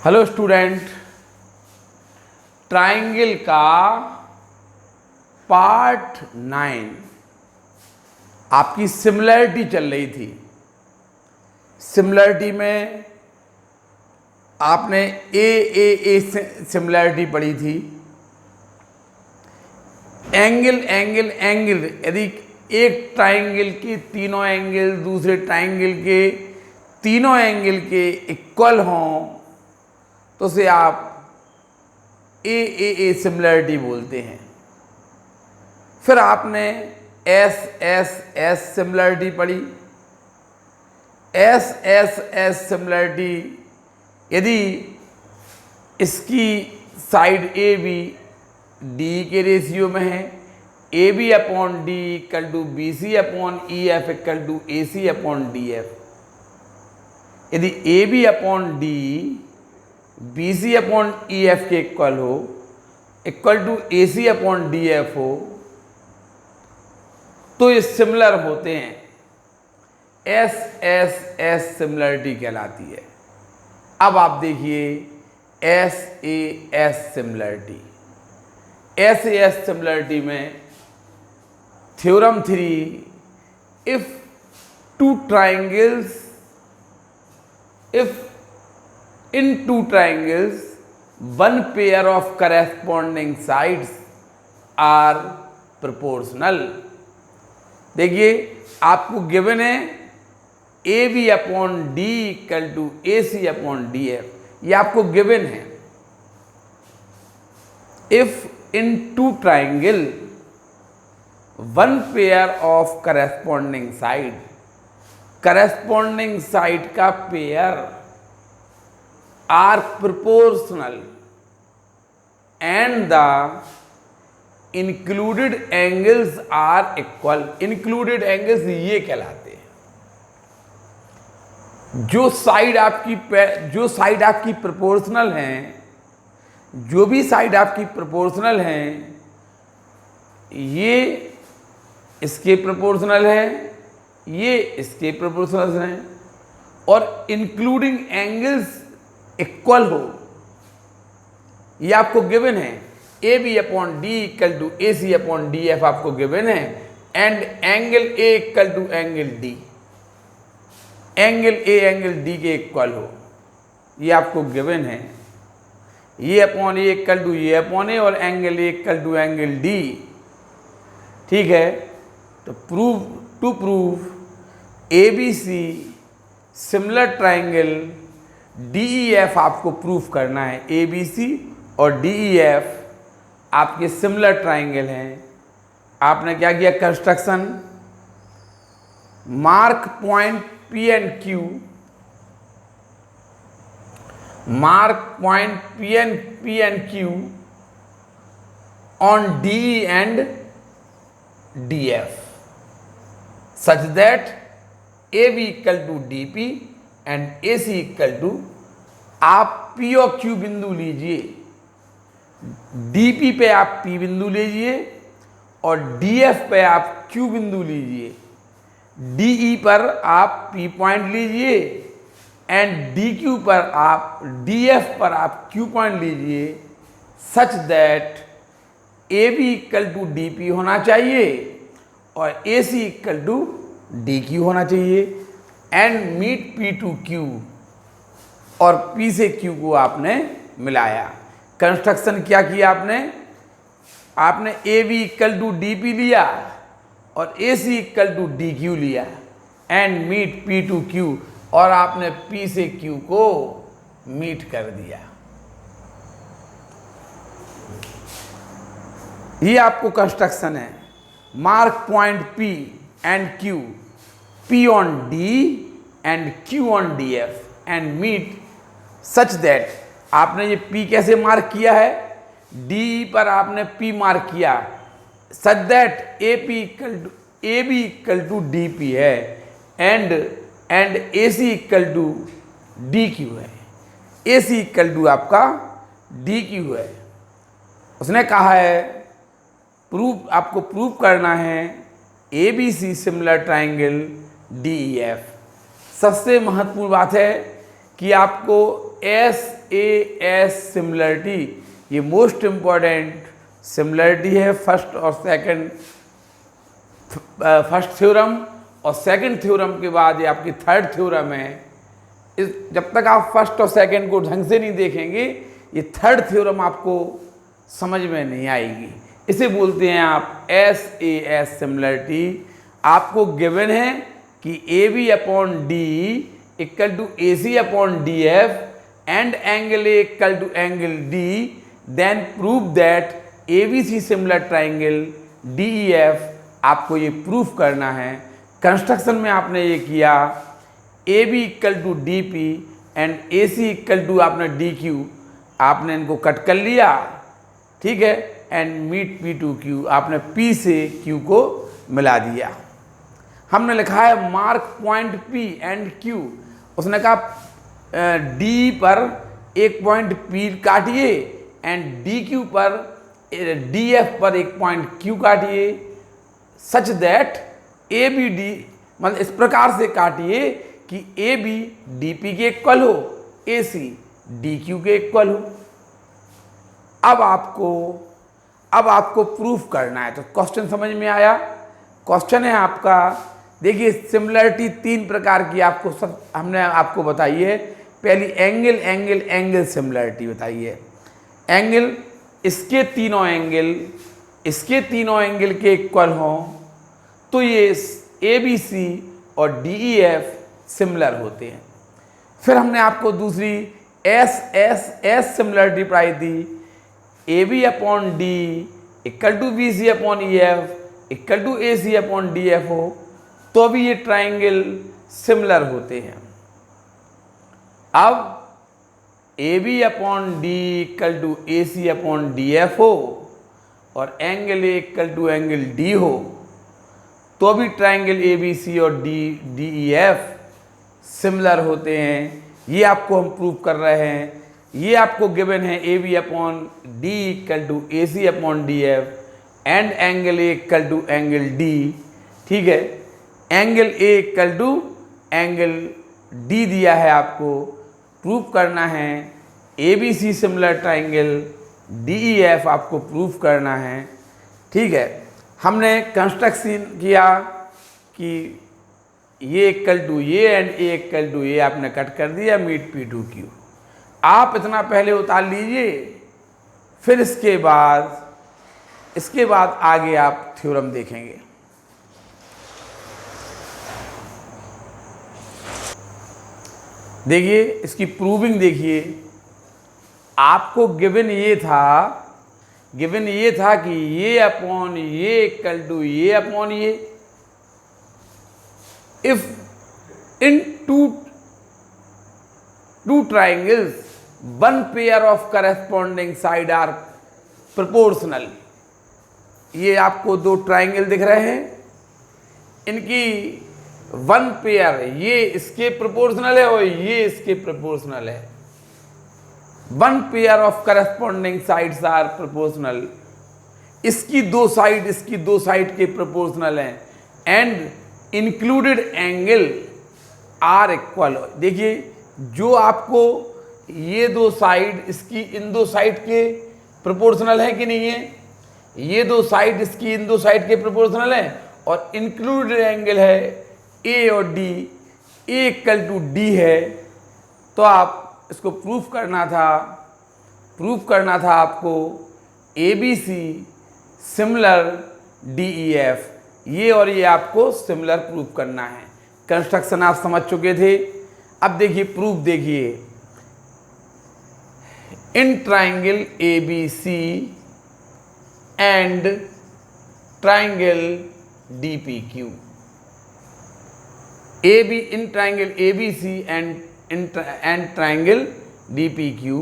Hello student, triangle का part 9 आपकी similarity चल रही थी। सिमिलरिटी में आपने ए सिमिलरिटी पढ़ी थी। एंगल एंगल एंगल, यदि एक ट्राइंगल के तीनों एंगल दूसरे ट्राइंगल के तीनों एंगल के इक्वल हों तो उसे आप ए सिमिलरिटी बोलते हैं। फिर आपने एस सिमिलरिटी पढ़ी। एस सिमिलरिटी, यदि इसकी साइड ए बी डी के रेशियो में है, A B upon D equal to B C upon E F equal to A C upon D F. यदि A B upon D B C upon E F के equal हो, equal to A C upon D F हो, तो ये similar होते हैं। S similarity कहलाती है। अब आप देखिए एस सिमिलरिटी। एस सिमिलरिटी में theorem 3, if two triangles, if in two triangles one pair of corresponding sides are proportional। देखिए आपको गिवन है A B upon D equal to A C upon D F, ये आपको given है। If in two triangle one pair of corresponding side, corresponding side का pair are proportional and the included angles are equal. Included angles ये कहलाते हैं जो side आपकी proportional हैं, जो भी साइड आपकी प्रोपोर्शनल हैं, ये इसके प्रोपोर्शनल है, ये इसके प्रोपोर्शनल हैं, और इंक्लूडिंग एंगल्स इक्वल हो, ये आपको गिवन है। A B upon D equal to A C upon D F आपको गिवन है, and angle A equal to angle D, angle A angle D के इक्वल हो, ये आपको गिवन है। ये अपॉन ए इक्वल टू ये अपॉन ए, और angle A equal to angle D. ठीक है, तो to prove A B C similar triangle D E F आपको प्रूफ करना है। ए बी सी और डी ई एफ आपके सिमिलर ट्राइंगल हैं। आपने क्या किया, construction, mark point P and Q, mark point P and Q on D and D F such that A B equal to D P and A C equal to, आप P और Q बिंदु लीजिए, D P पे आप P बिंदु लीजिए और D F पे आप क्यू बिंदु लीजिए, डी ई पर आप पी पॉइंट लीजिए एंड डी क्यू पर आप डी एफ पर आप क्यू पॉइंट लीजिए, such that A B equal to D P होना चाहिए और A C equal to D Q होना चाहिए, and meet P to Q, और पी से क्यू को आपने मिलाया। कंस्ट्रक्शन क्या किया आपने A B equal to D P लिया और A C equal to D Q लिया, and meet P to Q, और आपने पी से क्यू को मीट कर दिया। ये आपको कंस्ट्रक्शन है। Mark point P and Q, P on D and Q on DF and meet such that, आपने ये P कैसे मार्क किया है, D पर आपने P मार्क किया, such that AB equal to DP है and AC equal to DQ है, AC इक्वल टू आपका DQ है। उसने कहा है आपको प्रूव करना है ABC similar triangle D E F. सबसे महत्वपूर्ण बात है कि आपको एस ए एस सिमिलरिटी, ये मोस्ट इम्पॉर्टेंट सिमिलरिटी है फर्स्ट और सेकंड, फर्स्ट थ्योरम और सेकंड थ्योरम के बाद ये आपकी थर्ड थ्योरम है। इस जब तक आप फर्स्ट और सेकंड को ढंग से नहीं देखेंगे ये थर्ड थ्योरम आपको समझ में नहीं आएगी। इसे बोलते हैं आप एस ए एस सिमिलरिटी। आपको गिवन है कि A B upon D equal to A C upon D F and angle A equal to angle D, then prove that A B C similar triangle D E F. आपको ये proof करना है। Construction में आपने ये किया A B equal to D P and A C equal to आपने D Q, आपने इनको कट कर लिया, ठीक है, and meet P to Q, आपने पी से क्यू को मिला दिया। हमने लिखा है mark point P and Q, उसने कहा डी पर एक पॉइंट पी काटिए एंड डी क्यू पर डी एफ पर एक पॉइंट क्यू काटिए, such that A B D, मतलब इस प्रकार से काटिए कि ए बी डी पी के इक्वल हो, ए सी डी क्यू के इक्वल हो। अब आपको प्रूफ करना है। तो क्वेश्चन समझ में आया? क्वेश्चन है आपका, देखिए सिमिलरिटी तीन प्रकार की आपको सब हमने आपको बताई है। पहली एंगल एंगल एंगल सिमिलरिटी बताई है। एंगल इसके तीनों एंगल के इक्वल हों तो ये ए बी सी और डी ई एफ सिमिलर होते हैं। फिर हमने आपको दूसरी एस एस एस सिमिलरिटी पढ़ाई थी, A B upon D equal to B C upon E F equal to A C upon D F हो तो भी ये ट्राइंगल सिमिलर होते हैं। अब A B upon D equal to A C upon D F हो और angle A equal to angle D हो तो भी ट्राइंगल ए बी सी और डी ई एफ सिमिलर होते हैं। ये आपको हम प्रूव कर रहे हैं। ये आपको गिवन है A B upon D equal to A C upon D F and angle A equal to angle D, ठीक है। Angle A equal to angle D दिया है, आपको प्रूव करना है। A B C similar triangle D E F आपको prove करना है, ठीक है। हमने कंस्ट्रक्शन किया कि ये इक्वल टू ये एंड ए इक्वल टू ये, आपने कट कर दिया, मीट पी टू क्यू। आप इतना पहले उतार लीजिए, फिर इसके बाद आगे आप थ्योरम देखेंगे। देखिए इसकी प्रूविंग देखिए। आपको गिवन ये था कि ये अपॉन ये इक्वल टू ये अपॉन ये। If in two triangles one pair of corresponding side are proportional, ये आपको दो ट्राइंगल दिख रहे हैं, इनकी वन पेयर ये इसके प्रोपोर्शनल है और ये इसके प्रोपोर्शनल है। One pair of corresponding sides are proportional, इसकी दो साइड के प्रोपोर्शनल हैं and included angle are equal. देखिए जो आपको ये दो साइड इसकी इन दो साइड के प्रोपोर्शनल है कि नहीं है, ये दो साइड इसकी इन दो साइड के प्रोपोर्शनल है और इंक्लूडेड एंगल है ए और D, A equal to D है। तो आप इसको प्रूफ करना था आपको A B C similar D E F, ये और ये आपको सिमिलर प्रूफ करना है। कंस्ट्रक्शन आप समझ चुके थे। अब देखिए प्रूफ देखिए। In triangle A B C and triangle D P Q, A B in triangle A B C and triangle D P Q,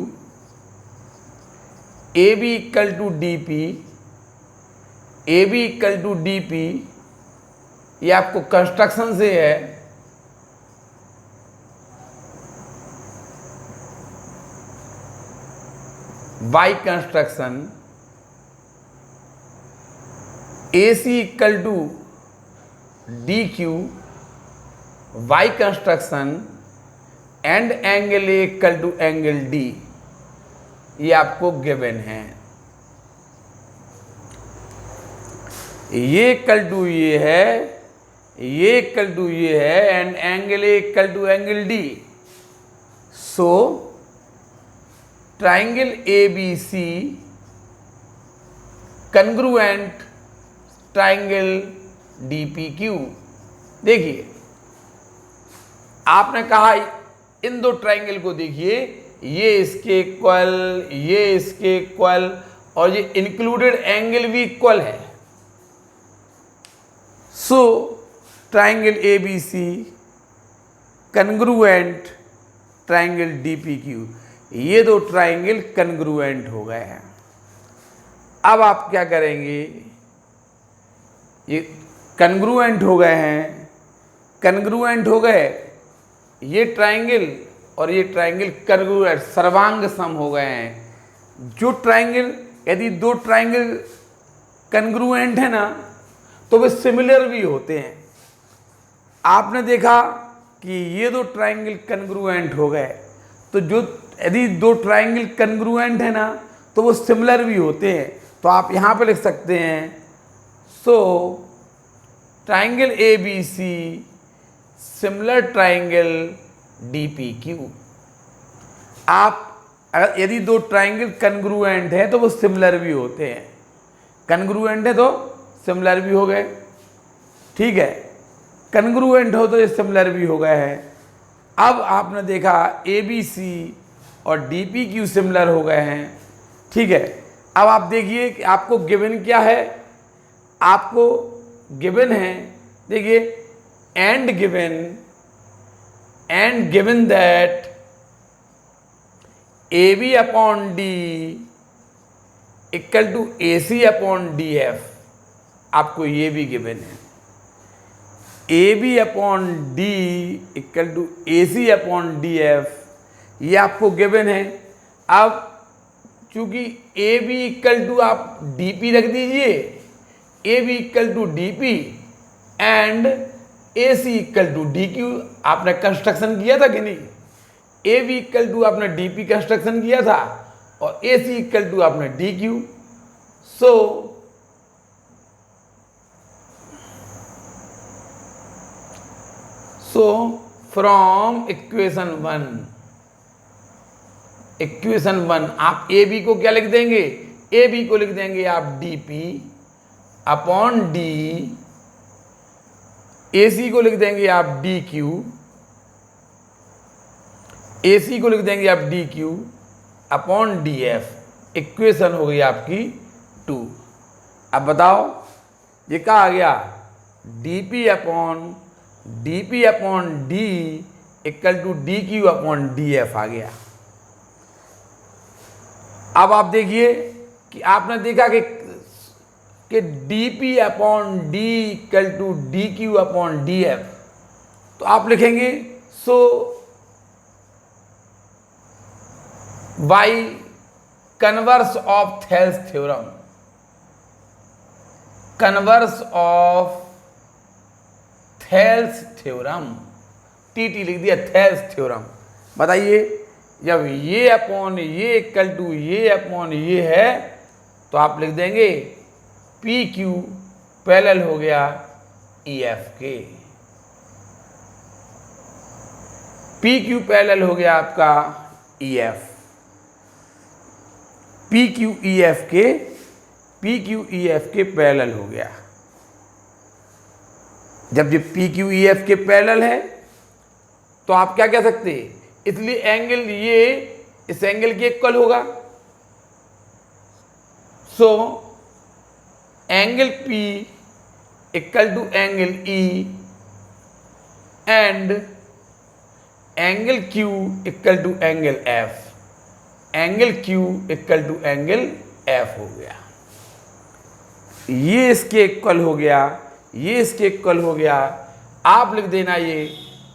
A B equal to D P, A B equal to D P, ये आपको construction से है। By construction A C equal to D Q, by construction and angle A equal to angle D, ये आपको given है। ये equal to ये है, ये इक्वल टू ये है, and angle A equal to angle D. So triangle A B C congruent triangle D P Q. देखिए आपने कहा इन दो ट्राइंगल को देखिए, ये इसके इक्वल, ये इसके इक्वल, और ये इंक्लूडेड एंगल भी इक्वल है। So triangle A B C congruent triangle D P Q, ये दो ट्राइंगल कन्ग्रुएंट हो गए हैं। अब आप क्या करेंगे, ये कन्ग्रुएंट हो गए हैं, कन्ग्रुएंट हो गए, ये ट्राइंगल और ये ट्राइंगल कन्ग्रुएंट सर्वांग सम हो गए हैं। जो ट्राइंगल, यदि दो ट्राइंगल कन्ग्रुएंट है ना तो वे सिमिलर भी होते हैं। आपने देखा कि ये दो ट्राइंगल कन्ग्रुएंट हो गए, तो जो यदि दो ट्राइंगल कन्ग्रुएंट है ना तो वो सिमिलर भी होते हैं। तो आप यहाँ पे लिख सकते हैं, so triangle A B C similar triangle D P Q. आप अगर यदि दो ट्राइंगल कन्ग्रुएंट है तो वो सिमिलर भी होते हैं, कन्ग्रुएंट है तो सिमिलर भी हो गए, ठीक है, कन्ग्रुएंट हो तो ये सिमिलर भी हो गए हैं। अब आपने देखा ए बी सी और डी पी क्यू सिमिलर हो गए हैं, ठीक है। अब आप देखिए कि आपको गिवन क्या है, आपको गिवन है, देखिए and given that A B upon D equal to A C upon D F, आपको ये भी गिवन है। A B upon D equal to A C upon D F, ये आपको गिवन है। अब चूंकि ए बी इक्वल टू आप डी पी रख दीजिए, A B equal to D P and A C equal to D Q. आपने construction किया था कि नहीं, ए बी इक्वल टू आपने डी पी कंस्ट्रक्शन किया था और ए सी इक्वल टू आपने D Q. So from equation one आप ए बी को क्या लिख देंगे, ए बी को लिख देंगे आप डी पी अपॉन डी, ए सी को लिख देंगे आप डी क्यू, ए सी को लिख देंगे आप D Q upon D F. Equation हो गई आपकी 2। अब बताओ ये क्या आ गया, D P upon D equal to D Q upon D F आ गया। अब आप देखिए कि आपने देखा कि D P upon D equal to D Q upon D F, तो आप लिखेंगे so by converse of Thales theorem, converse of Thales theorem, TT लिख दिया, थेल्स थ्योरम। बताइए जब ये अपॉन ये इक्वल टू ये अपॉन ये है तो आप लिख देंगे पी क्यू पैरेलल हो गया ई एफ के, पी क्यू पैरेलल हो गया आपका E F, P Q E F के पैरेलल हो गया। जब ये पी क्यू ई एफ के पैरेलल है तो आप क्या कह सकते हैं, इसलिए एंगल ये इस एंगल के इक्वल होगा। So angle P equal to angle E and angle Q equal to angle F, angle Q equal to angle F हो गया। ये इसके इक्वल हो गया, ये इसके इक्वल हो गया। आप लिख देना ये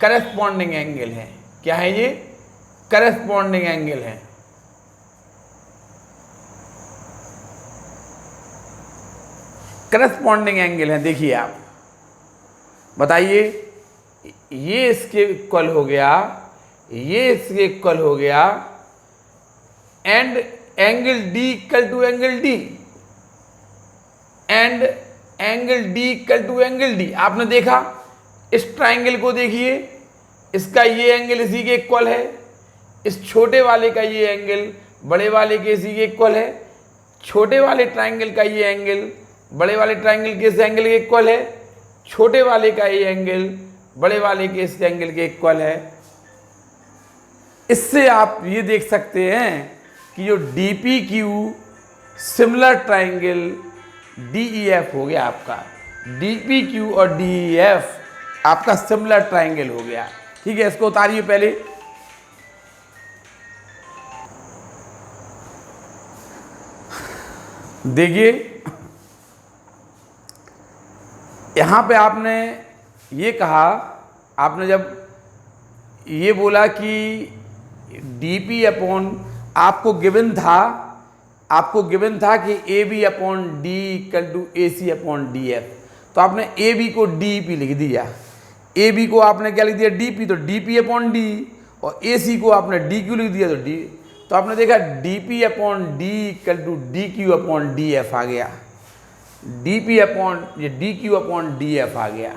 करस्पॉन्डिंग एंगल है। क्या है ये, करस्पॉन्डिंग एंगल है। करस्पॉन्डिंग एंगल है। देखिए आप बताइए, ये इसके इक्वल हो गया, ये इसके इक्वल हो गया, and angle D equal to angle D, and angle D equal to angle D. आपने देखा इस ट्राइंगल को, देखिए इसका ये एंगल इसी के इक्वल है, इस छोटे वाले का ये एंगल बड़े वाले के इसी के इक्वल है, छोटे वाले ट्राइंगल का ये एंगल बड़े वाले ट्राइंगल के इस एंगल के इक्वल है, छोटे वाले का ये एंगल बड़े वाले के इस एंगल के इक्वल है। इससे आप ये देख सकते हैं कि जो D P Q similar triangle D E F हो गया आपका, डी पी क्यू और डी ई एफ आपका सिमिलर ट्राइंगल हो गया। ठीक है, इसको उतारिए पहले। देखिए यहां पे आपने ये कहा, आपने जब ये बोला कि डी पी अपॉन आपको गिवन था कि A B upon D equal to A C upon D F, तो आपने ए बी को डी पी लिख दिया, ए बी को आपने क्या लिख दिया डी पी, तो डी पी अपॉन डी, और ए सी को आपने डी क्यू लिख दिया, तो डी, तो आपने देखा D P upon D equal to D Q upon D F आ गया, डी पी अपॉन ये D Q upon D F आ गया,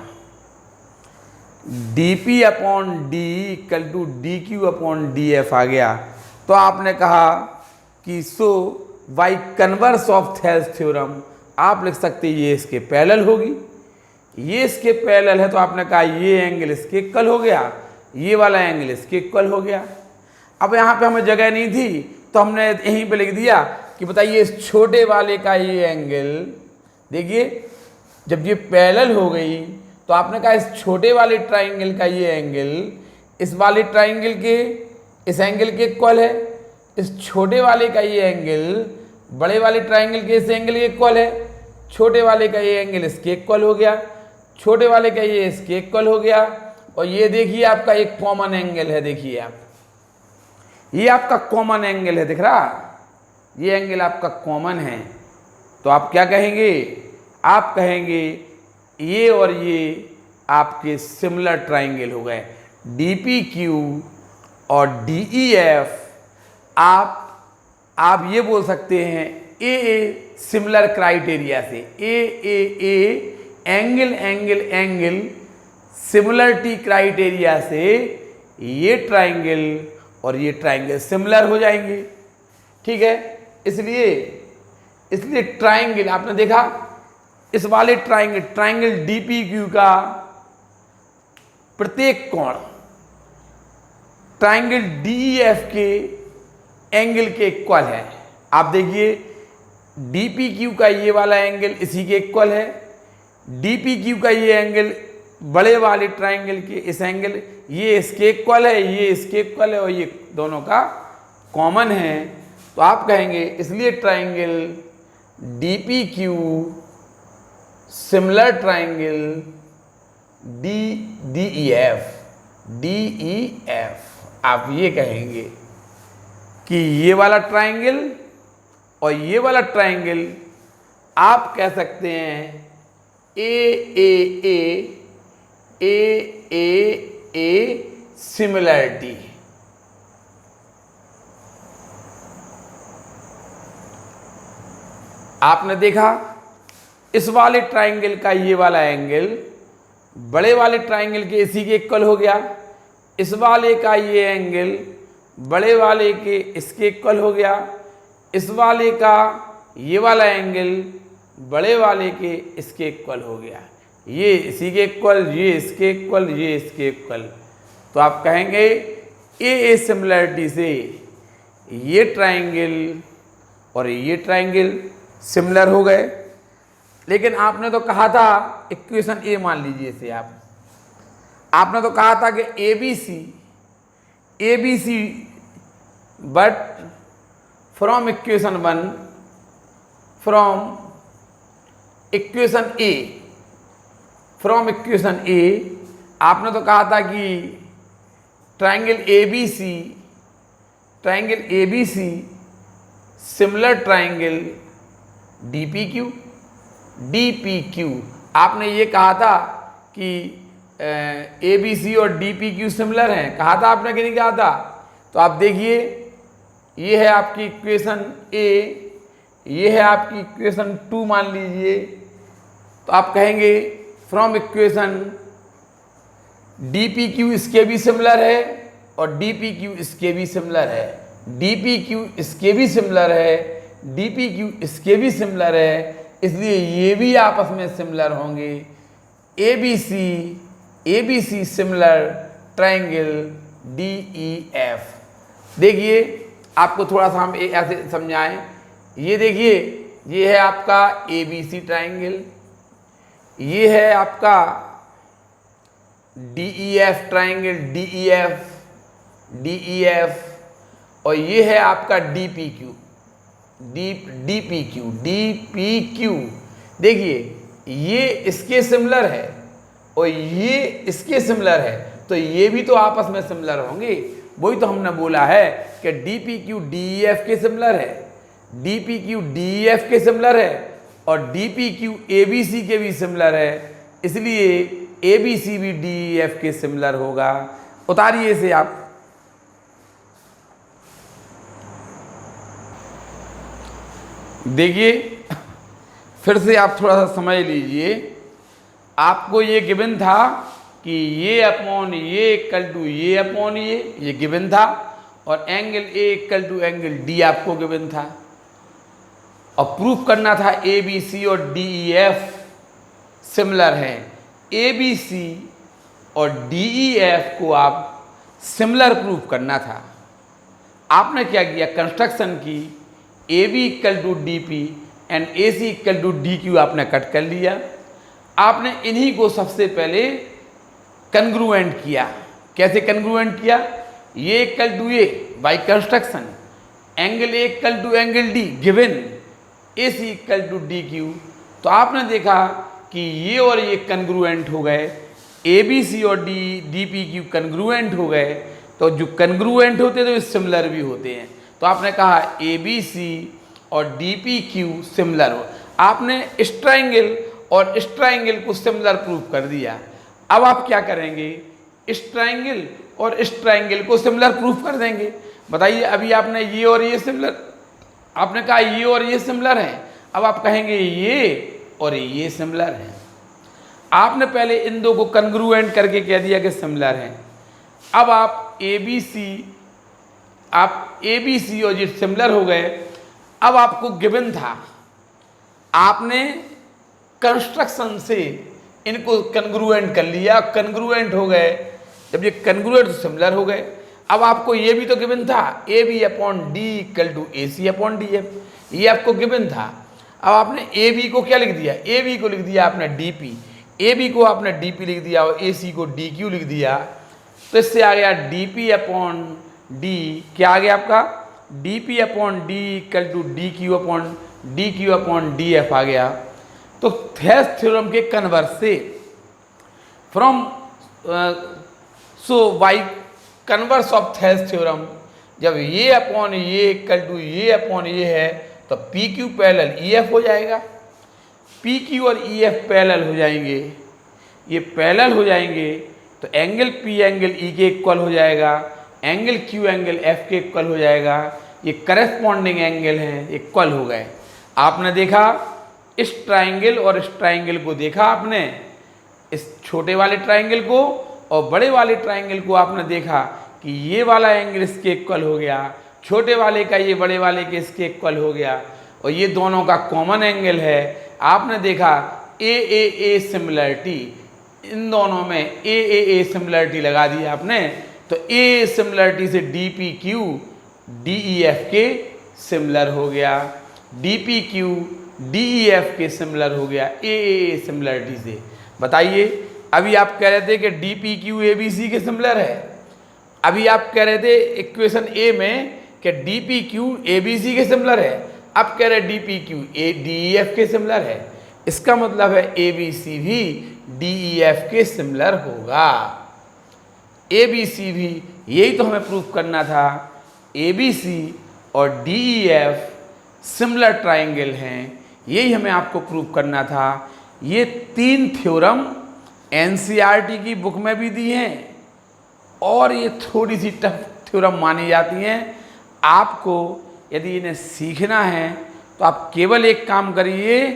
D P upon D equal to D Q upon D F आ गया। तो आपने कहा कि so by converse of Thales theorem आप लिख सकते ये इसके पैरेलल होगी, ये इसके पैरेलल है, तो आपने कहा ये एंगल इसके इक्वल हो गया, ये वाला एंगल इसके इक्वल हो गया। अब यहाँ पे हमें जगह नहीं थी तो हमने यहीं पे लिख दिया कि बताइए इस छोटे वाले का ये एंगल, देखिए जब ये पैरेलल हो गई तो आपने कहा इस छोटे वाले ट्राइंगल का ये एंगल इस वाले ट्राइंगल के इस एंगल के इक्वल है, इस छोटे वाले का ये एंगल बड़े वाले ट्राइंगल के इस एंगल के इक्वल है, छोटे वाले का ये एंगल इसके इक्वल हो गया, छोटे वाले का ये इसके इक्वल हो गया, और ये देखिए आपका एक कॉमन एंगल है, देखिए आप ये आपका कॉमन एंगल है, दिख रहा, ये एंगल आपका कॉमन है। तो आप क्या कहेंगे, आप कहेंगे ये और ये आपके सिमिलर ट्राइंगल हो गए, डी पी क्यू और डी ई एफ। आप ये बोल सकते हैं ए सिमिलर क्राइटेरिया से, A angle angle angle similarity criteria से ये ट्राइंगल और ये ट्राइंगल सिमिलर हो जाएंगे। ठीक है, इसलिए ट्राइंगल आपने देखा इस वाले ट्राइंगल डी पी क्यू का प्रत्येक कोण ट्राइंगल डी ई एफ के एंगल के इक्वल है। आप देखिए डी पी क्यू का ये वाला एंगल इसी के इक्वल है, डी पी क्यू का ये एंगल बड़े वाले ट्राइंगल के इस एंगल ये इसके इक्वल है, ये इसके इक्वल है, और ये दोनों का कॉमन है। तो आप कहेंगे इसलिए triangle D P Q similar triangle D E F आप ये कहेंगे कि ये वाला ट्राइंगल और ये वाला ट्राइंगल आप कह सकते हैं ए सिमिलरिटी। आपने देखा इस वाले ट्राइंगल का ये वाला एंगल बड़े वाले ट्राइंगल के इसी के इक्वल हो गया, इस वाले का ये एंगल बड़े वाले के इसके इक्वल हो गया, इस वाले का ये वाला एंगल बड़े वाले के इसके इक्वल हो गया, ये इसी के इक्वल, ये इसके इक्वल, ये इसके इक्वल। तो आप कहेंगे ए सिमिलरिटी से ये ट्राइंगल और ये ट्राइंगल सिमिलर हो गए। लेकिन आपने तो कहा था इक्वेशन ए मान लीजिए इसे आपने तो कहा था कि A B C but from equation A आपने तो कहा था कि triangle A B C similar triangle D P Q. आपने ये कहा था कि ए बी सी और डी पी क्यू सिमिलर हैं, कहा था आपने कि नहीं कहा था? तो आप देखिए, ये है आपकी इक्वेशन ए, ये है आपकी इक्वेशन 2 मान लीजिए। तो आप कहेंगे from equation D P Q इसके भी सिमिलर है और डी पी क्यू इसके भी सिमिलर है, डी पी क्यू इसके भी सिमिलर है, डी पी क्यू इसके भी सिमिलर है, इसलिए ये भी आपस में सिमिलर होंगे। A B C similar triangle D E F. देखिए, आपको थोड़ा सा हम ऐसे समझाएं। ये देखिए, ये है आपका ए बी सी ट्राइंगल, ये है आपका D E F triangle, D E F, और ये है आपका D P Q, D P Q. देखिए, ये इसके सिमिलर है और ये इसके सिमिलर है, तो ये भी तो आपस में सिमिलर होंगे। वही तो हमने बोला है कि D P Q D E F के सिमिलर है, D P Q D E F के सिमिलर है और D P Q A B C के भी सिमिलर है, इसलिए ए बी सी भी डी ई एफ के सिमिलर होगा। उतारिए इसे आप। देखिए, फिर से आप थोड़ा सा समझ लीजिए। आपको ये गिवन था कि ये अपॉन ये इक्वल टू ये अपॉन ये गिवन था, और angle A equal to angle D आपको गिवन था, और प्रूफ करना था ए बी सी और डी ई एफ सिमिलर हैं। ए बी सी और डी ई एफ को आप सिमिलर प्रूफ करना था। आपने क्या किया, कंस्ट्रक्शन की, A B equal to D P and A C equal to D Q आपने कट कर लिया। आपने इन्हीं को सबसे पहले कन्ग्रुएंट किया। कैसे कन्ग्रुएंट किया? ये इक्वल टू ये by construction, angle A equal to angle D given, A C equal to D Q. तो आपने देखा कि ये और ये कन्ग्रुएंट हो गए, ए बी सी और डी पी क्यू कन्ग्रुएंट हो गए। तो जो कन्ग्रुएंट होते हैं तो सिमिलर भी होते हैं। तो आपने कहा ए बी सी और डी पी क्यू सिमिलर हो। आपने इस ट्राइंगल और इस ट्राइंगल को सिमिलर प्रूफ कर दिया। अब आप क्या करेंगे, इस ट्राइंगल और इस ट्राइंगल को सिमिलर प्रूफ कर देंगे। बताइए, अभी आपने ये और ये सिमिलर, आपने कहा ये और ये सिमिलर हैं, अब आप कहेंगे ये और ये सिमिलर हैं। आपने पहले इन दो को कन्ग्रुएंट करके कह दिया कि सिमिलर हैं। अब आप ए बी सी और ये सिमिलर हो गए। अब आपको गिवन था, आपने कंस्ट्रक्शन से इनको कन्ग्रुएंट कर लिया, कन्ग्रुएंट हो गए। जब ये कन्ग्रुएंट तो सिमिलर हो गए। अब आपको ये भी तो गिवन था, A B upon D equal to A C upon D F, ये आपको गिवन था। अब आपने ए बी को क्या लिख दिया, ए बी को लिख दिया आपने डी पी, ए बी को आपने डी पी लिख दिया और ए सी को डी क्यू लिख दिया। तो इससे आ गया डी पी अपॉन डी, क्या आ गया आपका, D P upon D equal to D Q upon D F आ गया। तो थेस थ्योरम के कन्वर्स से from so by converse of Thales theorem, जब ये अपॉन ये इक्वल टू ये अपॉन ये है तो P Q parallel E F हो जाएगा। पी क्यू और ई एफ पैरेलल हो जाएंगे, ये पैरेलल हो जाएंगे तो एंगल पी एंगल ई के इक्वल हो जाएगा, एंगल क्यू एंगल एफ के इक्वल हो जाएगा। ये करस्पॉन्डिंग एंगल हैं, इक्वल हो गए। आपने देखा इस ट्राइंगल और इस ट्राइंगल को देखा आपने, इस छोटे वाले ट्राइंगल को और बड़े वाले ट्राइंगल को आपने देखा कि ये वाला एंगल इसके इक्वल हो गया, छोटे वाले का ये बड़े वाले के इसके इक्वल हो गया, और ये दोनों का कॉमन एंगल है। आपने देखा ए सिमिलरिटी, इन दोनों में ए सिमिलरिटी लगा दी आपने, तो ए सिमिलरिटी से D P Q D E F के सिमिलर हो गया, D P Q D E F के सिमिलर हो गया ए सिमिलरिटी से। बताइए, अभी आप कह रहे थे कि D P Q A B C के सिमिलर है, अभी आप कह रहे थे इक्वेशन ए में कि D P Q A B C के सिमिलर है, अब कह रहे D P Q A D E F के सिमिलर है। इसका मतलब है ए बी सी भी डी ई एफ के सिमिलर होगा। ए बी सी भी, यही तो हमें प्रूफ करना था, ए बी सी और D E F similar triangle हैं, यही हमें आपको प्रूफ करना था। ये तीन थ्योरम एनसीईआरटी की बुक में भी दी हैं और ये थोड़ी सी टफ थ्योरम मानी जाती हैं। आपको यदि इन्हें सीखना है तो आप केवल एक काम करिए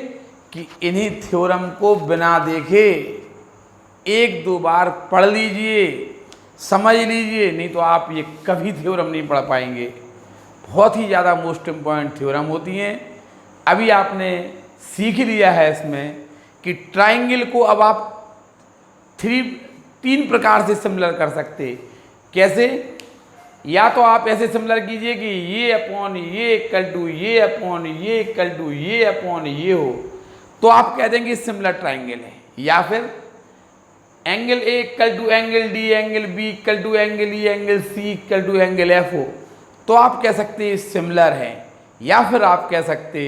कि इन्हीं थ्योरम को बिना देखे एक दो बार पढ़ लीजिए, समझ लीजिए, नहीं तो आप ये कभी थ्योरम नहीं पढ़ पाएंगे। बहुत ही ज़्यादा मोस्ट इम्पॉर्टेंट थ्योरम होती हैं। अभी आपने सीख लिया है इसमें कि ट्राइंगल को अब आप तीन प्रकार से सिमिलर कर सकते। कैसे? या तो आप ऐसे सिमिलर कीजिए कि ये अपॉन ये इक्वल टू ये अपॉन ये इक्वल टू ये अपॉन ये हो, तो आप कह देंगे सिमिलर ट्राइंगल है। या फिर angle A equal to angle D, angle B equal to angle E, angle C equal to angle F हो, तो आप कह सकते हैं सिमिलर है। या फिर आप कह सकते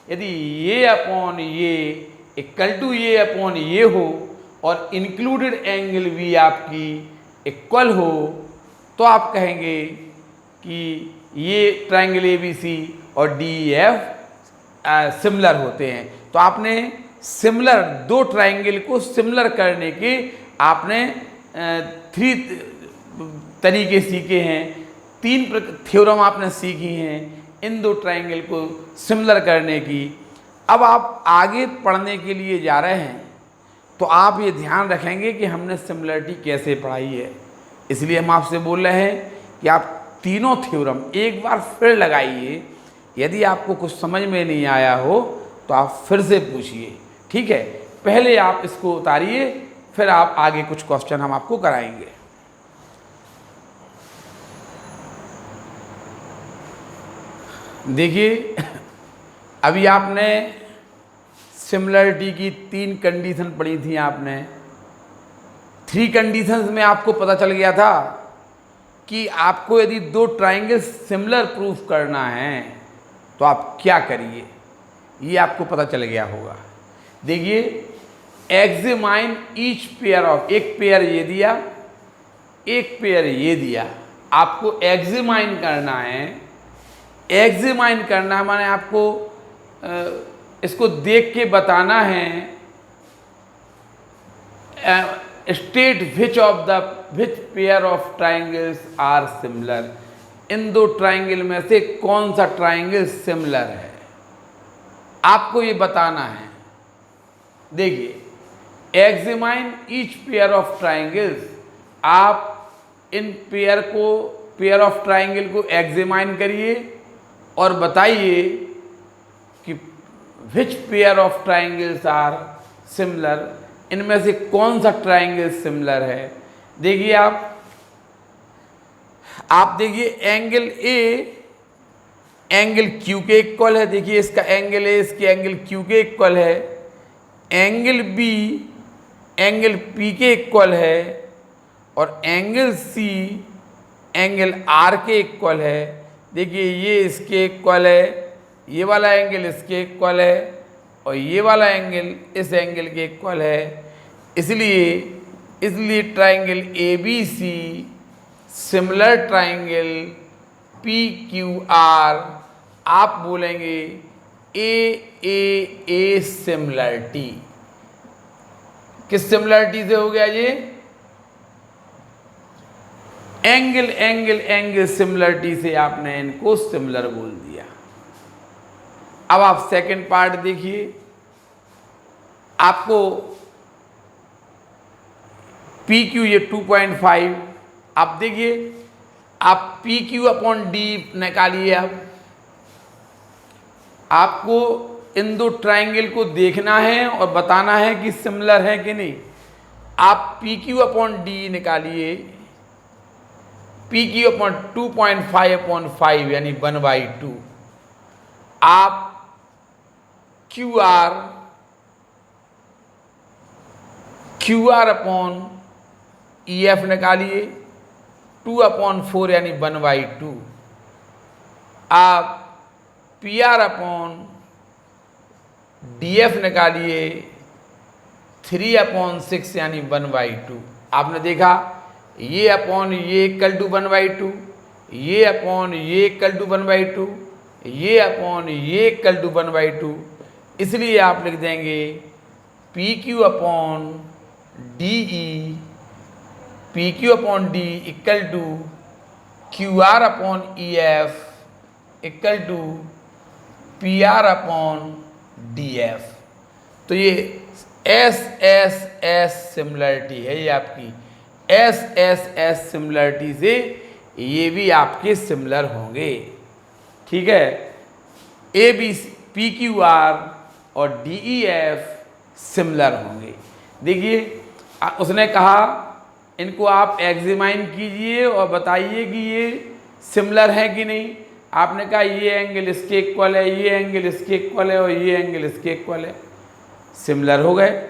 यदि ये अपॉन ये इक्वल टू ये अपॉन ये हो और इंक्लूडेड एंगल भी आपकी इक्वल हो, तो आप कहेंगे कि ये ट्राइंगल ABC और DEF सिमिलर होते हैं। तो आपने सिमिलर दो ट्राइंगल को सिमिलर करने के आपने 3 तरीके सीखे हैं, 3 थ्योरम आपने सीखी हैं इन दो ट्राइंगल को सिमिलर करने की। अब आप आगे पढ़ने के लिए जा रहे हैं तो आप ये ध्यान रखेंगे कि हमने सिमिलरिटी कैसे पढ़ाई है। इसलिए हम आपसे बोल रहे हैं कि आप तीनों थ्योरम एक बार फिर लगाइए। यदि आपको कुछ समझ में नहीं आया हो तो आप फिर से पूछिए, ठीक है? पहले आप इसको उतारिए, फिर आप आगे कुछ क्वेश्चन हम आपको कराएंगे। देखिए, अभी आपने सिमिलरिटी की 3 कंडीशन पढ़ी थी। आपने 3 कंडीशंस में आपको पता चल गया था कि आपको यदि दो ट्राइंगल सिमिलर प्रूफ करना है तो आप क्या करिए, ये आपको पता चल गया होगा। देखिए, एग्जामाइन ईच पेयर ऑफ, एक पेयर ये दिया, एक पेयर ये दिया, आपको एग्जामाइन करना है। एग्जामाइन करना है माने आपको इसको देख के बताना है state which pair of triangles are similar, इन दो ट्राइंगल में से कौन सा ट्राइंगल सिमिलर है, आपको ये बताना है। देखिए, examine each pair of triangles, आप इन पेयर ऑफ ट्राइंगल को एग्जामाइन करिए और बताइए कि which pair of triangles are similar, इनमें से कौन सा ट्राइंगल सिमिलर है। देखिए, आप देखिए एंगल ए एंगल क्यू के इक्वल है। देखिए, इसका एंगल ए इसके एंगल क्यू के इक्वल है। एंगल बी एंगल पी के इक्वल है और एंगल सी एंगल आर के इक्वल है। देखिए, ये इसके इक्वल है, ये वाला एंगल इसके इक्वल है और ये वाला एंगल इस एंगल के इक्वल है। इसलिए triangle ABC similar triangle PQR, आप बोलेंगे A सिमिलरिटी। किस सिमिलरिटी से हो गया ये? एंगल सिमिलरिटी से आपने इनको सिमिलर बोल दिया। अब आप सेकंड पार्ट देखिए, आपको PQ ये 2.5, आप देखिए, आप PQ अपॉन D निकालिए। अब आपको इन दो ट्राइंगल को देखना है और बताना है कि सिमिलर है कि नहीं। आप PQ अपॉन D निकालिए, PQ अपॉन 2.5 अपॉन 5 यानी 1/2। आप QR अपॉन EF निकालिए, 2/4 यानी 1/2। आप PR अपॉन DF निकालिए, 3/6 यानी 1/2। आपने देखा, ये अपॉन ये इक्वल टू 1/2, ये अपॉन ये इक्वल टू 1/2, ये अपॉन ये इक्वल टू 1/2। इसलिए आप लिख देंगे PQ upon D E P Q upon D equal to Q R upon E F equal to P R upon D F. तो ये एस एस एस सिमिलरिटी है, ये आपकी एस एस एस सिमिलरिटी से ये भी आपके सिमिलर होंगे। ठीक है, A B P Q R और डी ई एफ सिमिलर होंगे। देखिए उसने कहा इनको आप एग्जामाइन कीजिए और बताइए कि ये सिमिलर है कि नहीं। आपने कहा ये एंगल इसके इक्वल है, ये एंगल इसके इक्वल है और ये एंगल इसके इक्वल है, सिमिलर हो गए।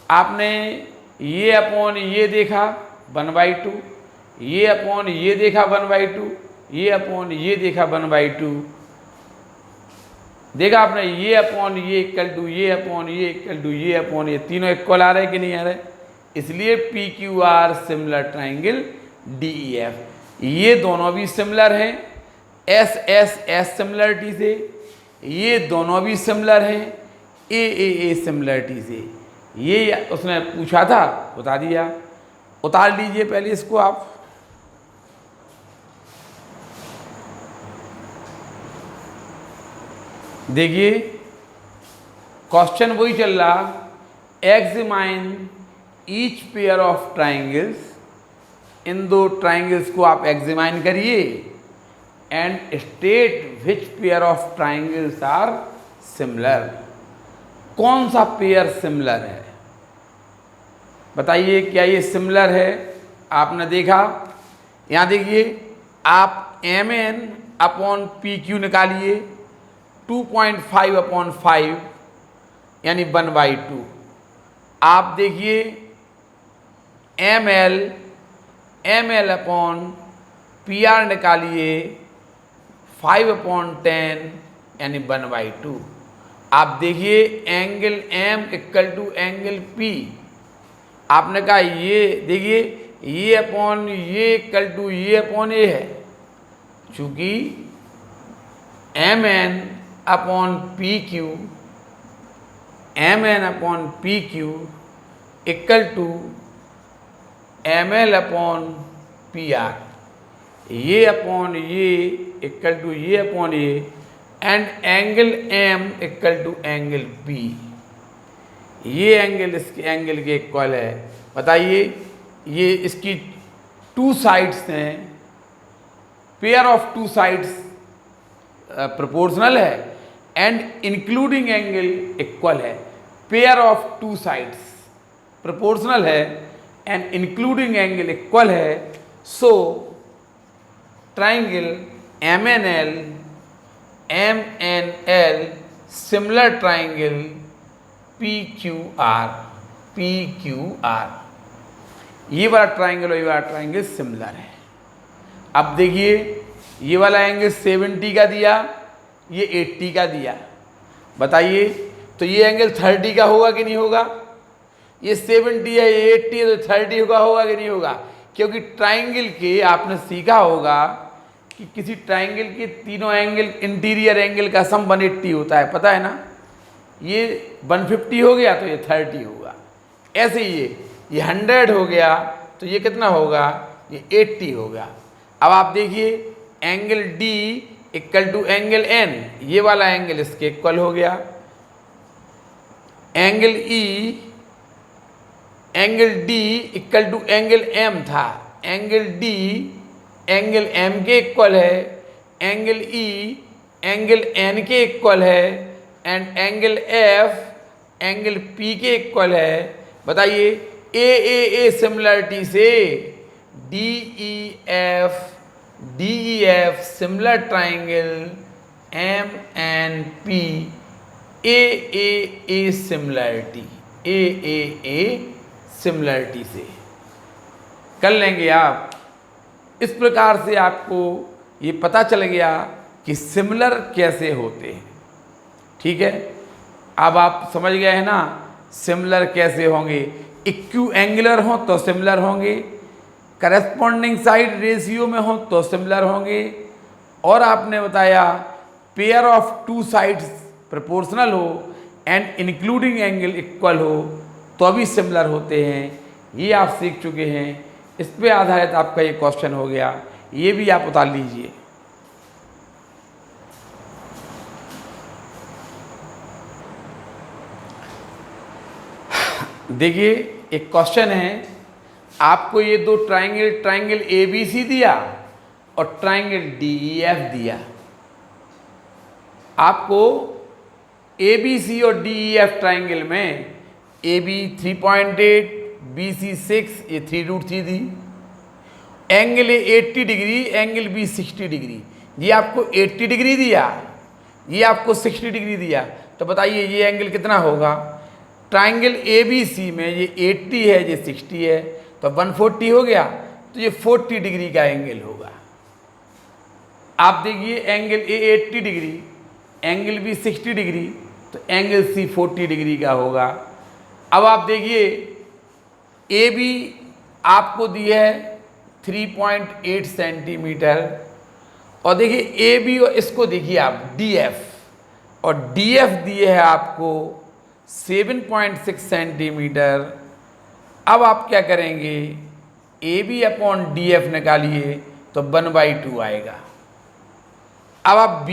आपने ये अपॉन ये देखा 1/2, ये अपॉन ये देखा 1/2, ये अपॉन ये देखा 1/2, देखा आपने ये अपॉन ये इक्वल टू ये अपॉन ये इक्वल टू ये अपॉन ये, तीनों इक्वल आ रहे कि नहीं आ रहे। इसलिए P Q are similar triangle D E F. ये दोनों भी सिमिलर हैं एस एस एस सिमिलरिटी से, ये दोनों भी सिमिलर हैं ए सिमिलरिटी से। ये उसने पूछा था, बता दिया। उतार लीजिए पहले इसको आप। देखिए क्वेश्चन वही चल रहा, examine each pair of triangles. इन दो ट्राइंगल्स को आप एग्जामाइन करिए and state which pair of triangles are similar. कौन सा पेयर सिमिलर है बताइए, क्या ये सिमिलर है। आपने देखा यहाँ देखिए, आप M N upon P Q निकालिए 2.5/5 यानी 1/2। आप देखिए M L upon P R निकालिए 5/10 यानी 1/2। आप देखिए angle M equal to angle P. आपने कहा ये देखिए ये अपॉन ये इक्वल टू ये अपॉन ए है, चूंकि M N upon P Q, M N upon P Q equal to M L upon P R, ये अपॉन ये इक्वल टू ये अपॉन ये, and angle M equal to angle P. ये angle इसके angle के equal है। बताइए ये इसकी टू साइड्स हैं, pair of two sides proportional है एंड इंक्लूडिंग एंगल इक्वल है। Pair of two sides proportional है एंड इंक्लूडिंग एंगल इक्वल है। So triangle M N L similar triangle P Q R. ये वाला ट्राइंगल और ये वाला ट्राइंगल सिमिलर है। अब देखिए ये वाला एंगल 70 का दिया, ये 80 का दिया। बताइए तो ये एंगल 30 का होगा कि नहीं होगा। ये 70 है, ये 80 है, तो 30 का होगा कि नहीं होगा। क्योंकि ट्राइंगल के आपने सीखा होगा कि किसी ट्राइंगल के तीनों एंगल इंटीरियर एंगल का सम 180 होता है, पता है ना। ये 150 हो गया तो ये 30 होगा। ऐसे ही ये 100 हो गया तो ये कितना होगा, ये 80 होगा। अब आप देखिए angle D equal to angle N, ये वाला एंगल इसके इक्वल हो गया। Angle D equal to angle M था, एंगल डी एंगल एम के इक्वल है, एंगल ई एंगल एन के इक्वल है and angle F angle P के इक्वल है। बताइए ए सिमिलरिटी से D E F similar triangle M N P A similarity similarity से कर लेंगे आप। इस प्रकार से आपको ये पता चल गया कि सिमिलर कैसे होते हैं। ठीक है, अब आप समझ गए हैं ना सिमिलर कैसे होंगे। इक्यू एंगुलर हो तो सिमिलर होंगे, करस्पॉन्डिंग साइड रेशियो में हो तो सिमिलर होंगे, और आपने बताया pair of two sides proportional हो एंड इंक्लूडिंग एंगल इक्वल हो तो भी सिमिलर होते हैं, ये आप सीख चुके हैं। इस पे आधारित आपका ये क्वेश्चन हो गया, ये भी आप उतार लीजिए। देखिए एक क्वेश्चन है, आपको ये दो ट्राइंगल ABC दिया और ट्राइंगल DEF दिया। आपको ABC और DEF ट्राइंगल में AB 3.8, BC 6, ये 3√3 दी। Angle A 80 degree, angle B 60 degree. ये आपको 80 डिग्री दिया, ये आपको 60 डिग्री दिया, तो बताइए ये एंगल कितना होगा। ट्राइंगल ABC में ये 80 है, ये 60 है, तो 140 हो गया, तो ये 40 डिग्री का एंगल होगा। आप देखिए angle A 80 degree, angle B 60 degree, तो एंगल C 40 डिग्री का होगा। अब आप देखिए AB आपको दी है 3.8 सेंटीमीटर, और देखिए AB और इसको देखिए आप DF, और DF दिए है आपको 7.6 सेंटीमीटर। अब आप क्या करेंगे, AB अपॉन DF निकालिए तो 1/2 आएगा। अब आप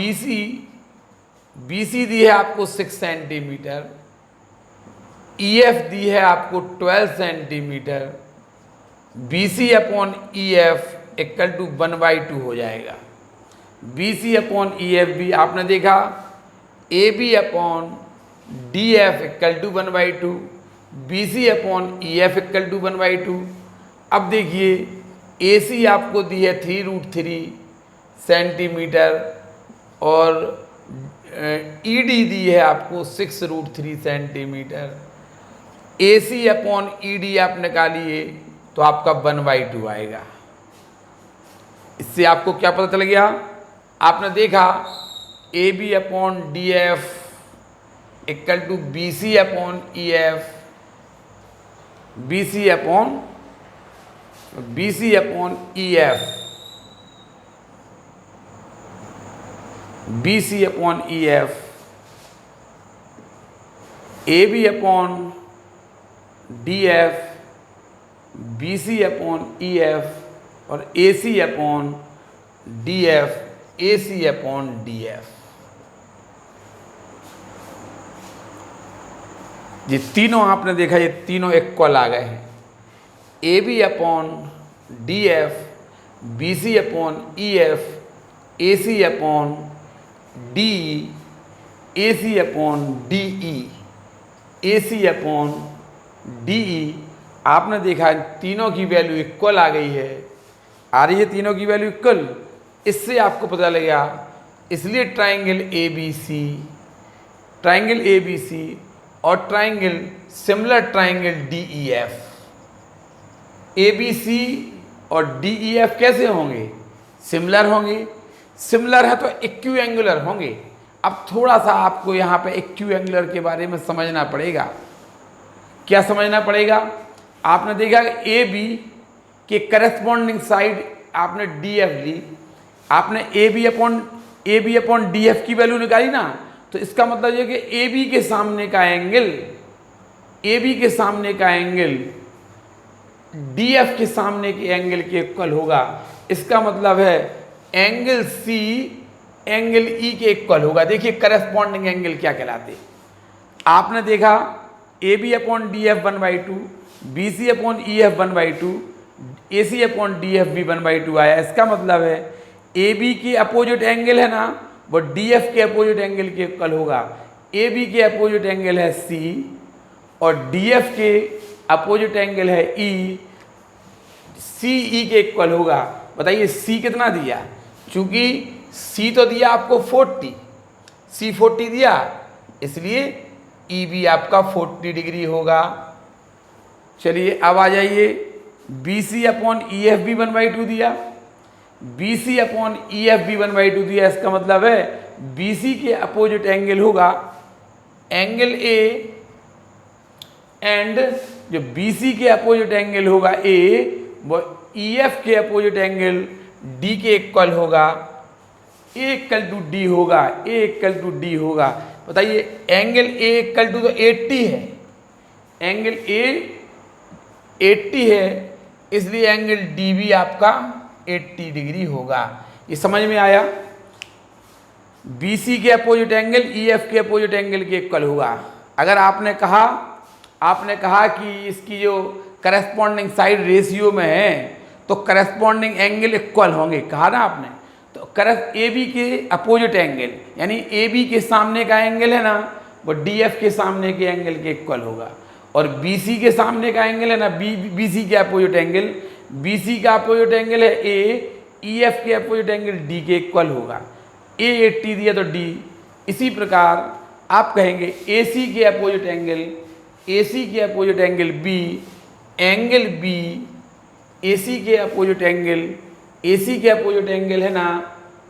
BC दी है आपको 6 सेंटीमीटर, EF दी है आपको 12 centimetre, BC upon EF equal to 1/2 हो जाएगा। BC अपॉन EF भी आपने देखा, AB upon DF equal to 1/2, BC upon EF equal to 1/2। अब देखिए AC आपको दी है 3√3 सेंटीमीटर, और ED दी है आपको 6√3 सेंटीमीटर। AC अपॉन ED आप निकालिए तो आपका 1/2 आएगा। इससे आपको क्या पता चल गया, आपने देखा AB upon DF equal to BC upon EF, BC upon EF, BC upon EF, AB upon DF, BC upon EF और AC upon DF, AC upon DF। ये तीनों आपने देखा, ये तीनों इक्वल आ गए हैं। AB upon DF, BC upon EF, AC upon DE, AC upon DE, AC upon DE। आपने देखा तीनों की वैल्यू इक्वल आ गई है, आ रही है तीनों की वैल्यू इक्वल। इससे आपको पता लगेगा, इसलिए ट्राइंगल ABC और triangle similar triangle DEF, ABC और DEF कैसे होंगे, सिमिलर होंगे। सिमिलर है तो इक्विएंगुलर होंगे। अब थोड़ा सा आपको यहाँ पे इक्विएंगुलर के बारे में समझना पड़ेगा। क्या समझना पड़ेगा, आपने देखा AB के करस्पॉन्डिंग साइड आपने DF ली, आपने AB अपॉन DF की वैल्यू निकाली ना, तो इसका मतलब ये कि AB के सामने का एंगल DF के सामने के एंगल के इक्वल होगा। इसका मतलब है एंगल C एंगल E के इक्वल होगा। देखिए करस्पॉन्डिंग एंगल क्या कहलाते, आपने देखा AB upon DF 1/2, BC upon EF 1/2, AC upon DF भी 1/2 आया। इसका मतलब है AB के अपोजिट एंगल है ना, वो DF के अपोजिट एंगल के इक्वल होगा। AB के अपोजिट एंगल है C और DF के अपोजिट एंगल है E, CE के इक्वल होगा। बताइए C कितना दिया, चूंकि C तो दिया आपको 40, C 40 दिया, इसलिए E भी आपका 40 डिग्री होगा। चलिए अब आ जाइए, BC अपॉन EF भी 1/2 दिया, BC अपॉन EF भी 1/2 दिया। इसका मतलब है BC के अपोजिट एंगल होगा एंगल A, एंड जो BC के अपोजिट एंगल होगा A, वो EF के अपोजिट एंगल D के इक्वल होगा। A इक्वल टू D होगा, A इक्वल टू D होगा। बताइए एंगल A इक्वल टू तो 80 है, एंगल ए 80 है, इसलिए एंगल डी भी आपका 80 डिग्री होगा। ये समझ में आया? BC के अपोजिट एंगल EF के अपोजिट एंगल के इक्वल होगा। अगर आपने कहा कि इसकी जो करस्पॉन्डिंग साइड रेशियो में है तो करस्पॉन्डिंग एंगल इक्वल होंगे, कहा ना आपने, तो AB के अपोजिट एंगल यानी AB के सामने का एंगल है ना वो DF के सामने के एंगल के इक्वल होगा, और BC के सामने का एंगल है ना BC के अपोजिट एंगल, BC का अपोजिट एंगल है A, EF के अपोजिट एंगल D के इक्वल होगा। A 80 दिया तो D। इसी प्रकार आप कहेंगे AC के opposite angle B, angle B, AC के अपोजिट एंगल है ना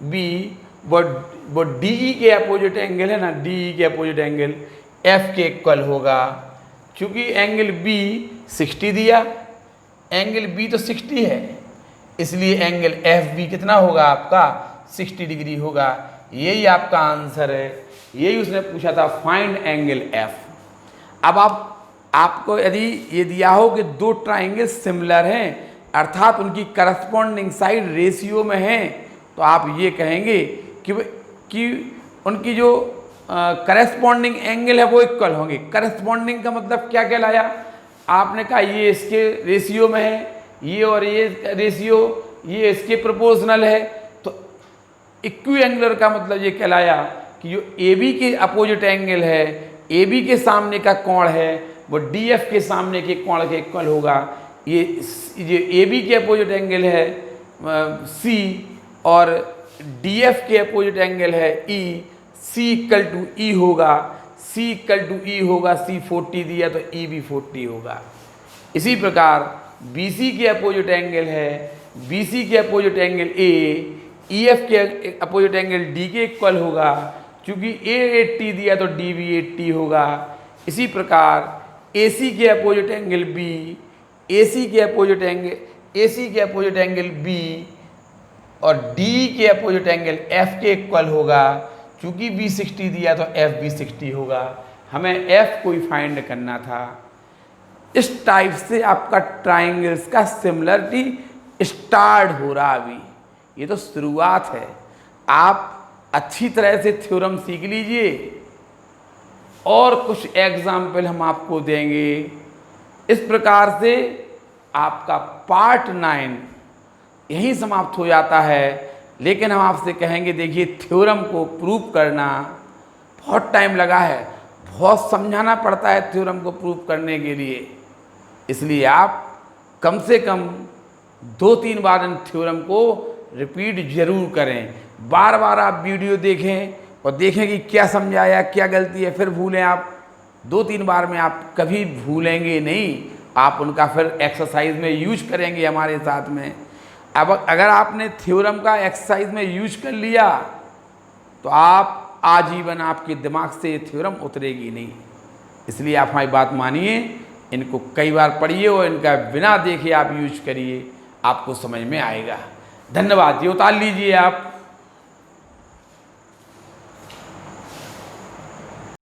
B, वो DE के अपोजिट एंगल है ना DE के अपोजिट एंगल F के इक्वल होगा। क्योंकि एंगल B 60 दिया, एंगल B तो 60 है, इसलिए एंगल FB कितना होगा आपका 60 डिग्री होगा। यही आपका आंसर है, यही उसने पूछा था, फाइंड एंगल F। अब आपको यदि ये दिया हो कि दो ट्राइंगल सिमिलर हैं अर्थात उनकी करस्पॉन्डिंग साइड रेशियो में हैं, तो आप ये कहेंगे कि उनकी जो करस्पॉन्डिंग एंगल है वो इक्वल होंगे। करस्पॉन्डिंग का मतलब क्या कहलाया? आपने कहा ये इसके रेशियो में है, ये और ये रेशियो ये इसके प्रोपोर्शनल है, तो इक्विएंगुलर का मतलब ये कहलाया कि जो AB के अपोजिट एंगल है, AB के सामने का कोण है वो DF के सामने के कोण के इक्वल होगा। ये AB के अपोजिट एंगल है C और DF के अपोजिट एंगल है E, C equal to E होगा, C इक्वल टू E होगा, C 40 दिया तो E भी 40 होगा। इसी प्रकार BC के अपोजिट एंगल है, BC के अपोजिट एंगल A, EF के अपोजिट एंगल D के इक्वल होगा, क्योंकि A 80 दिया तो D भी 80 होगा। इसी प्रकार AC के अपोजिट एंगल B, AC के अपोजिट एंगल B और D के अपोजिट एंगल F के इक्वल होगा, क्योंकि B 60 दिया तो F भी 60 होगा। हमें F को ही फाइंड करना था। इस टाइप से आपका ट्राइंगल्स का सिमिलरिटी स्टार्ट हो रहा। अभी ये तो शुरुआत है, आप अच्छी तरह से थ्योरम सीख लीजिए और कुछ एग्जाम्पल हम आपको देंगे। इस प्रकार से आपका पार्ट 9 यहीं समाप्त हो जाता है। लेकिन हम आपसे कहेंगे देखिए थ्योरम को प्रूव करना बहुत टाइम लगा है, बहुत समझाना पड़ता है थ्योरम को प्रूव करने के लिए, इसलिए आप कम से कम 2-3 बार इन थ्योरम को रिपीट जरूर करें। बार बार आप वीडियो देखें और देखें कि क्या समझाया, क्या गलती है, फिर भूलें आप। 2-3 बार में आप कभी भूलेंगे नहीं, आप उनका फिर एक्सरसाइज में यूज करेंगे हमारे साथ में। अब अगर आपने थ्योरम का एक्सरसाइज में यूज कर लिया तो आप आजीवन आपके दिमाग से ये थ्योरम उतरेगी नहीं। इसलिए आप हमारी बात मानिए, इनको कई बार पढ़िए और इनका बिना देखे आप यूज करिए, आपको समझ में आएगा। धन्यवाद। ये उतार लीजिए आप।